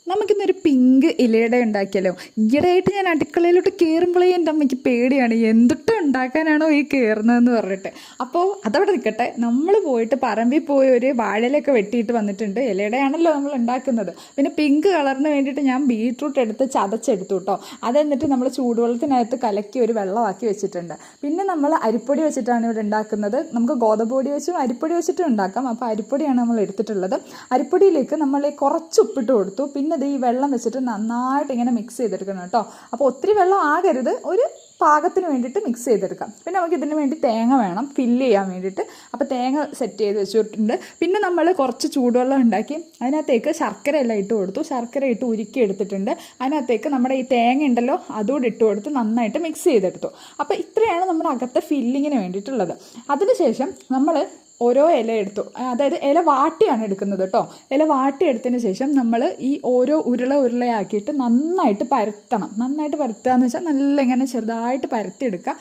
നമുക്കിന്നൊരു പിങ്ക് ഇലയുടെ ഉണ്ടാക്കിയാലോ. ഈയിടെയായിട്ട് ഞാൻ അടുക്കളയിലോട്ട് കയറുമ്പോഴേ എൻ്റെ അമ്മയ്ക്ക് പേടിയാണ്, എന്തിട്ട് ഉണ്ടാക്കാനാണോ ഈ കയറുന്നതെന്ന് പറഞ്ഞിട്ട്. അപ്പോൾ അതവിടെ നിൽക്കട്ടെ, നമ്മൾ പോയിട്ട് പറമ്പിൽ പോയി ഒരു വാഴയിലൊക്കെ വെട്ടിയിട്ട് വന്നിട്ടുണ്ട്. ഇലയുടെയാണല്ലോ നമ്മൾ ഉണ്ടാക്കുന്നത്. പിന്നെ പിങ്ക് കളറിന് വേണ്ടിയിട്ട് ഞാൻ ബീട്രൂട്ട് എടുത്ത് ചതച്ചെടുത്തു കേട്ടോ. അതെന്നിട്ട് നമ്മൾ ചൂടുവെള്ളത്തിനകത്ത് കലക്കി ഒരു വെള്ളമാക്കി വെച്ചിട്ടുണ്ട്. പിന്നെ നമ്മൾ അരിപ്പൊടി വെച്ചിട്ടാണ് ഇവിടെ ഉണ്ടാക്കുന്നത്. നമുക്ക് ഗോതമ്പ് പൊടി വെച്ചും അരിപ്പൊടി വെച്ചിട്ടും ഉണ്ടാക്കാം. അപ്പോൾ അരിപ്പൊടിയാണ് നമ്മൾ എടുത്തിട്ടുള്ളത്. അരിപ്പൊടിയിലേക്ക് നമ്മൾ കുറച്ച് ഉപ്പിട്ട് കൊടുത്തു. പിന്നെ ഈ വെള്ളം വെച്ചിട്ട് നന്നായിട്ട് ഇങ്ങനെ മിക്സ് ചെയ്തെടുക്കണം കേട്ടോ. അപ്പോൾ ഒത്തിരി വെള്ളം ആകരുത്, ഒരു പാകത്തിന് വേണ്ടിയിട്ട് മിക്സ് ചെയ്തെടുക്കാം. പിന്നെ നമുക്ക് ഇതിന് വേണ്ടി തേങ്ങ വേണം ഫില്ല് ചെയ്യാൻ വേണ്ടിയിട്ട്. അപ്പോൾ തേങ്ങ സെറ്റ് ചെയ്ത് വെച്ചിട്ടുണ്ട്. പിന്നെ നമ്മൾ കുറച്ച് ചൂടുവെള്ളം ഉണ്ടാക്കി അതിനകത്തേക്ക് ശർക്കര എല്ലാം ഇട്ട് കൊടുത്തു. ശർക്കര ഇട്ട് ഉരുക്കി എടുത്തിട്ടുണ്ട്. അതിനകത്തേക്ക് നമ്മുടെ ഈ തേങ്ങ ഉണ്ടല്ലോ അതുകൂടി ഇട്ട് കൊടുത്ത് നന്നായിട്ട് മിക്സ് ചെയ്തെടുത്തു. അപ്പോൾ ഇത്രയാണ് നമ്മുടെ അകത്തെ ഫില്ലിങ്ങിന് വേണ്ടിയിട്ടുള്ളത്. അതിനുശേഷം നമ്മൾ ഓരോ ഇല എടുത്തു, അതായത് ഇല വാട്ടിയാണ് എടുക്കുന്നത് കേട്ടോ. ഇല വാട്ടി എടുത്തതിന് ശേഷം നമ്മൾ ഈ ഓരോ ഉരുളയാക്കിയിട്ട് നന്നായിട്ട് പരത്തണം. നന്നായിട്ട് പരത്തുക എന്ന് വെച്ചാൽ നല്ല ഇങ്ങനെ ചെറുതായിട്ട് പരത്തിയെടുക്കുക.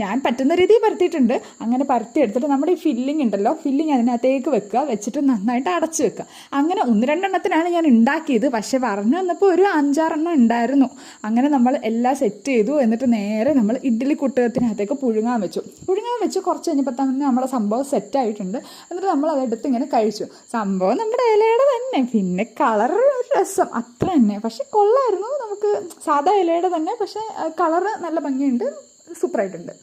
ഞാൻ പറ്റുന്ന രീതിയിൽ പരത്തിയിട്ടുണ്ട്. അങ്ങനെ പരത്തി എടുത്തിട്ട് നമ്മുടെ ഈ ഫില്ലിംഗ് ഉണ്ടല്ലോ, ഫില്ലിംഗ് അതിനകത്തേക്ക് വെക്കുക. വെച്ചിട്ട് നന്നായിട്ട് അടച്ച് വെക്കുക. അങ്ങനെ 1-2 എണ്ണത്തിനാണ് ഞാൻ ഉണ്ടാക്കിയത്. പക്ഷേ പറഞ്ഞു വന്നപ്പോൾ ഒരു 5-6 എണ്ണം ഉണ്ടായിരുന്നു. അങ്ങനെ നമ്മൾ എല്ലാം സെറ്റ് ചെയ്തു. എന്നിട്ട് നേരെ നമ്മൾ ഇഡ്ഡലി കുട്ടകത്തിനകത്തേക്ക് പുഴുങ്ങാൻ വെച്ചു. കുറച്ച് കഴിഞ്ഞപ്പോൾ തന്നെ നമ്മുടെ സംഭവം സെറ്റായി. എന്നിട്ട് നമ്മൾ അതെടുത്ത് ഇങ്ങനെ കഴിച്ചു. സംഭവം നമ്മുടെ ഇലയുടെ തന്നെ, പിന്നെ കളർ രസം അത്ര തന്നെ. പക്ഷെ കൊള്ളായിരുന്നു. നമുക്ക് സാധാ ഇലയുടെ തന്നെ, പക്ഷെ കളറ് നല്ല ഭംഗിയുണ്ട്, സൂപ്പറായിട്ടുണ്ട്.